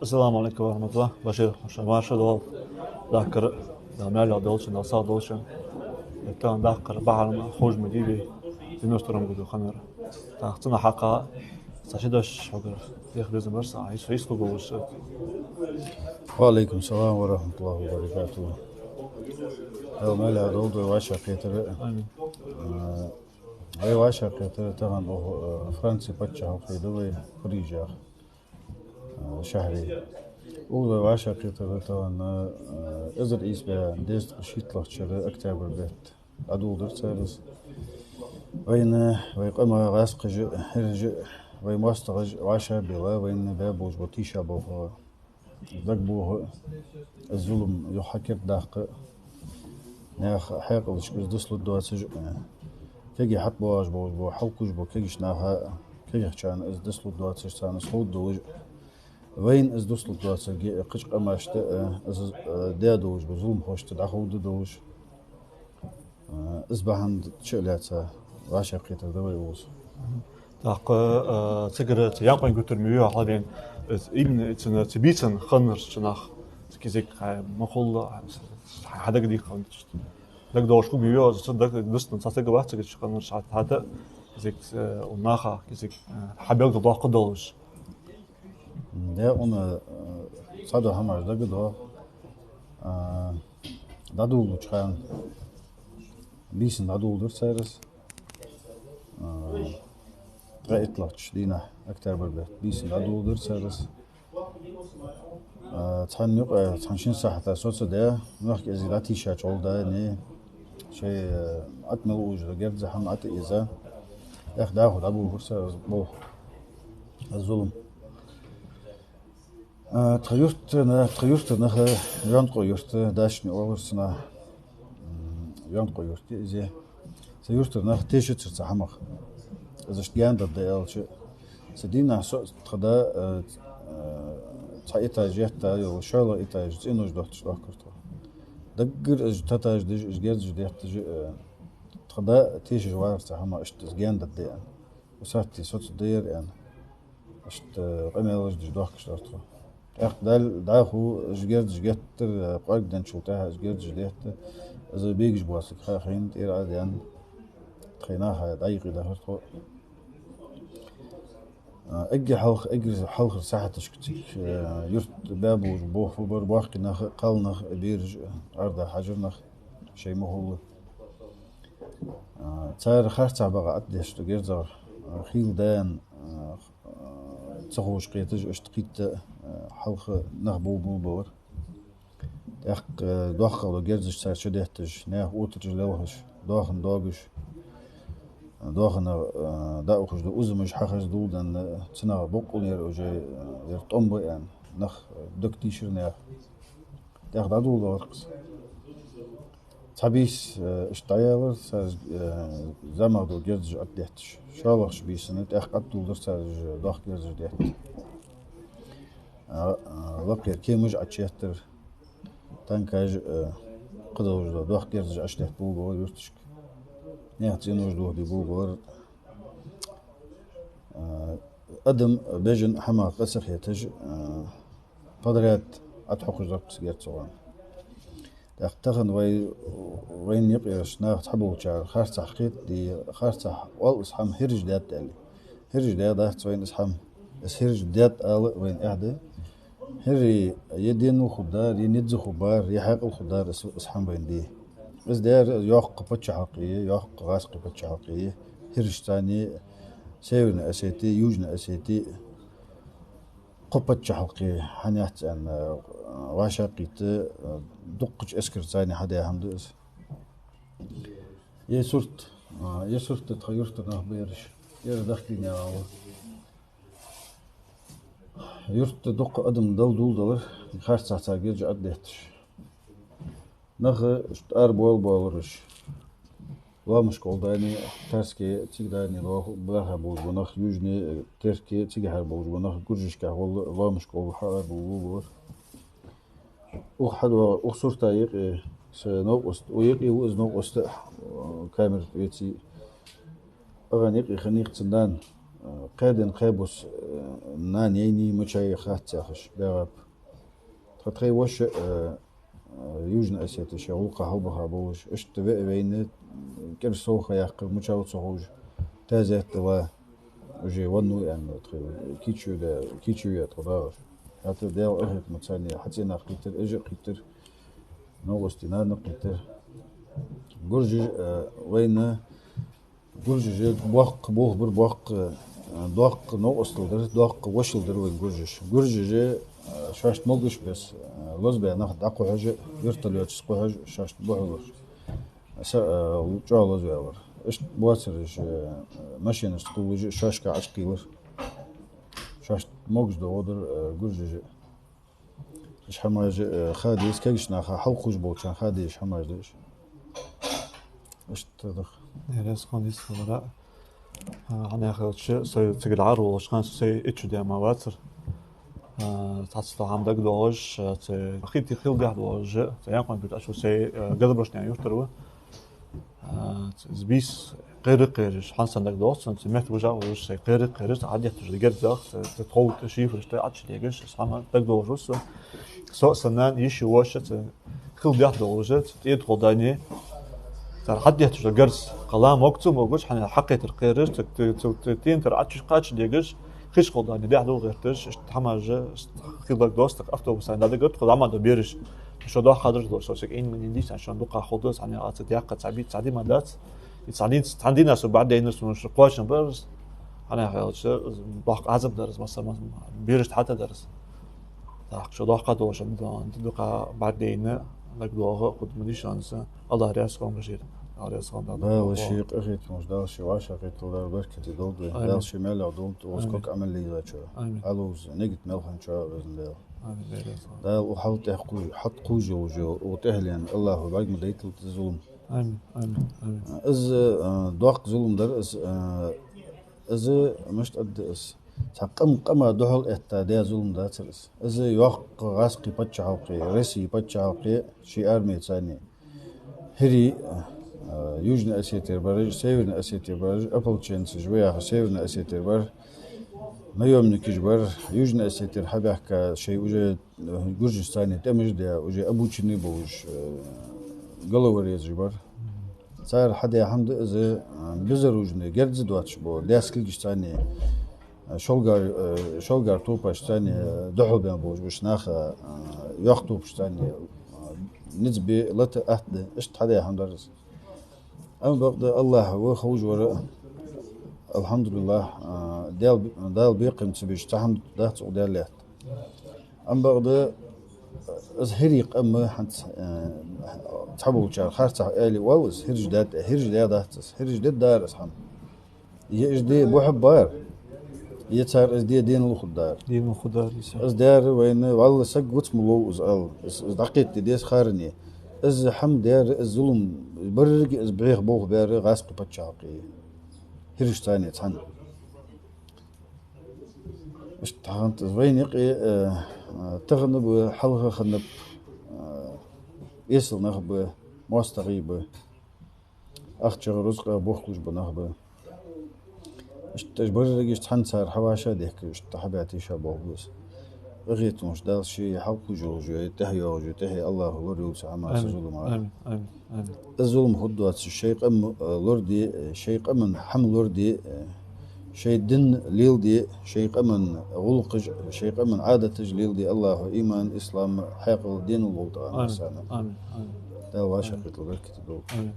السلام عليكم ورحمة الله. Bashir, marsha dol. Dakar, damel adolchen, asa adolchen. Kan dakar بعلم خوج مديبي. دينوسترم قدو خمر. تاختنا حقا. ساشدش حقر. يخ بيزن برسا. عيش ريسكو جوش. وعليكم السلام ورحمة الله وبركاته. هو مالي عدود وعشا قيتر. آمين. أي وعشا قيتر طبعا فرنسي بتشا في دبي فريجا شهري. وعشا قيتر طبعا إزر إيس بها ديست بشيت لحشر أكتوبر بيت عدود سالس. وين ويقام غاسق هرج ويمستغج وعشا بلا وين بابوج بطيشا بوه دقبوه الظلم يحكر داق ناخ حاقلش بزدسلو دواتج كيجي حق بواج بو حلقوج بو كيجيش ناها كيجي كان ازدسلو دواتج سان صود دوج وين ازدسلو دواتج قش قماشت از دادوج بظلم خوشت داخود دوج ازبحند شلاتsa واشقيت دوي ووس تاق سيجرت يابان قلت المياه حالين إبن تبيتن خنر شناخ كيزيك مخول حدا قدي خنش دك دوش كو مياه دك دست نصاتك بحث كيش خنر شات هذا كيزيك وناخا كيزيك حبيل قضاء قدوش ده انا صادو همار دغدو دادو لوچخان بيسن دادو در سيرس رأيتلاتش دينا أكتر بربت بيسن دادو در سيرس تحنيق تحنشين صحة صوت ده نحكي إذا لا تيشات عول ده نه شيء أتمل وجه جرد زحم أت إذا أخداه أبو فرصة بو الظلم تغيرت نخ ينقيرت داشني أورسنا ينقيرت إذا سيرت نخ تيشت صحمخ إذا اشتيان ضد الش سدينا تخدا تايتا جهتا يو شالا إيتاج إنوج دوت شلاه كرتو دقر إج تاتاج دج إج جرد جديت تخدا تيش جوار صحما اشتيان ضد يعني وساتي صوت دير يعني اشت قميلج دج دوت كشلاتو دال هو جرد جتر قاعد دنشوتها جرد جديت إذا بيجي بواسك خاين تير عاد يعني خيناها دقيقة ده هرتو اجي حلخ ساحة تشكتك يرت بابو جبوه فبر باقي نخ قالنخ بيرج أرض حجرنخ شيء مهول تار خارج بقى أديش تجرزر خيل دان تخوش قيتج اشتقيت حلخ نخبو بور اخ دوخ ولا جرزش سار شديتج نه اوتج لوهش دوخن دوغش دوخنا داوخش دو أزمش حخش دودن تنا بقول يرجع يرطم يعني نخ دك تيشرنا تاخد عدو دارقس تبيس اشتايلر ساز زما دو جرج أديتش شالخش بيسنة تاخد عدو در ساز داخ جرج ديت وقير كيمج أتشيتر تنكاج قدوج داخ جرج أشتيت بوغو يرتشك نيحتينوج دوه دي بوغور أدم بيجن حما قسخ يتج قدرات أتحقق زرق سجيت صوان تختخن وين يقيرش ناخد حبو شعر خارج تحقيق دي خارج تح والإسحام هرج دات تالي هرج دات وين إسحام هرج دات آل وين إعدى هري يدين خدار يندز خبار يحق الخدار إسحام بين دي بس دير يوق بتش حقيقية يوق غاسق بتش حقيقية هرج تاني سيرنا أسيتي يوجنا أسيتي قبتش حلقي حنيحت أن واشاقيت دقج أسكر تاني حدا همدوس يسرت تغيرت نخبيرش ير دخلني عاو يرت دق أدم دول دولار خارج ساعة جيرج أديتش نخ اشتار بولرش لا مشكل داني ترسكي تيجي داني لا بلاه بوج ونخ يوجني ترسكي تيجي هر بوج ونخ جورجش كهول لا مشكل حار بوج وحد أخسر تايق سنوقست ويقي وإز نوقست كامل بيتي أغانيق خنيق تندان قادن قابوس نان يني مشاي خات ياخش بغاب تخي وش يوجنا أسيتي شغل قهوة بوش اشتبه بين كرسوخ ياق مشاو صهوج تازه توا وجي ونو يعني تخي كيتشو يا تخداش حتى داو أهت متساني حتى أنا قيتر أجي قيتر نوستنا نقيتر جورج وين جورج بوق بوه بر بوق دوق نو أصل دوق وشل در وين جورج شاشت موجش بس لزبي ناخد أقوى حاجة يرتل يتسقى حاجة شاشت بوحلر وجا لزبي أور إيش بواترش ماشين استقوج شاشك عشقيلر شاشت موجش دوودر جورج إيش حماج خاديس كيش ناخا حلقوش بوتشان خاديش حماج ديش إيش تدخ هلاس خانديس خبراء أنا أخذت شيء سيد العرو وشخان سي إتشو دي أمواتر تعصف عم دق دوج خيتي خيل ده دوج يعني كنت أشوف سي قدرش يعني يفتروا زبيس قيرش حنسن دق دوج سنت سمعت وجا وش سي قيرش عادي تجي جرزة تتقول تشيف وش تعطش ليجش سامع دق دوج وش سو سنان يشي وش خيل ده دوج تيدخل داني ترى حد يحتاج الجرس قلام وقته موجود حنا حقيت القيرش تين ترى عطش قاتش ليجش خيش قضاني ده حلو غير ترش حماجة خيبك دوستك أفتو بس أنا ده قلت خد عمل ده بيرش شو ده حاضر ده شو شك إن من ينديس عشان دوقة خدوس يعني عاد تياقة تعبي مدات يتصعدين تعدين ناس وبعدين ناس مش قواشن برز أنا خيالش ضاق عزب درس مثلا بيرش حتى درس ضاق شو ضاق ده عشان دوقة بعدين لك دوقة خد مديش أنسى الله رأسكم بشير ده الشيق أخيت مش ده الشيء واشا قيت الله بركة دول ده الشيء ماله دول واسكوك عمل لي ذا شو علوز نجت ملخن شو بإذن الله ده وحاول تحقو حط قوجه وجو وتهلين الله بعد ما ديت الظلم آمين آمين آمين إز ضاق ظلم در إز مش قد إز قم دحل ده ظلم ده ترس إز يوق غاسقي بتشعوقي رسي بتشعوقي شيء أرمي ثاني هري يوجنا أسيتر برج سيفنا أسيتر برج أبل تشينس جويا سيفنا أسيتر بر ما يوم نكجبر يوجنا أسيتر حبيحك شيء وجه جورجستاني تمج ده وجه أبو تشني بوج قلور يجبر صار حدا حمد إذا بزر وجنا جرز دواتش بو داسكل جستاني شولجار توباشتاني دحو بين بوج وشناخ يخطو بشتاني نسبي لت أحد إشت حدا حمد درس أما بقدر الله وخوج وراء الحمد لله دال بيقيم تبيش تحمد ده ودال لات أما بقدر هريق أما حنت تحبوا شار خارج آلي والز هرج ده دارس حم يجدي بوحب بار يتسار إز دين الخدار دين الخدار إز دار وين والله سقط ملو إز دقيقة ديس خارني إز حم دار الظلم برج إز بعيق بوخ بار غاسق بتشاقي هرج تاني تحن إش تحنت وين يقي تغنب حلقة خنب يصل نخب مستغيب أخشى رزق بوخوش بنخب برج تحن صار حواشة ديك تحباتي شابه بس غيت مش دال شيء حلقو جو تهي الله وريو سعما الظلم آمين آمين آمين الظلم خدوات الشيء قم لوردي شيء قمن حمل لوردي شيء دن ليلدي شيء قمن غلق شيء قمن عادة ليلدي الله إيمان إسلام حق الدين والوطن آمين آمين آمين ده واشق يطلبك تدو آمين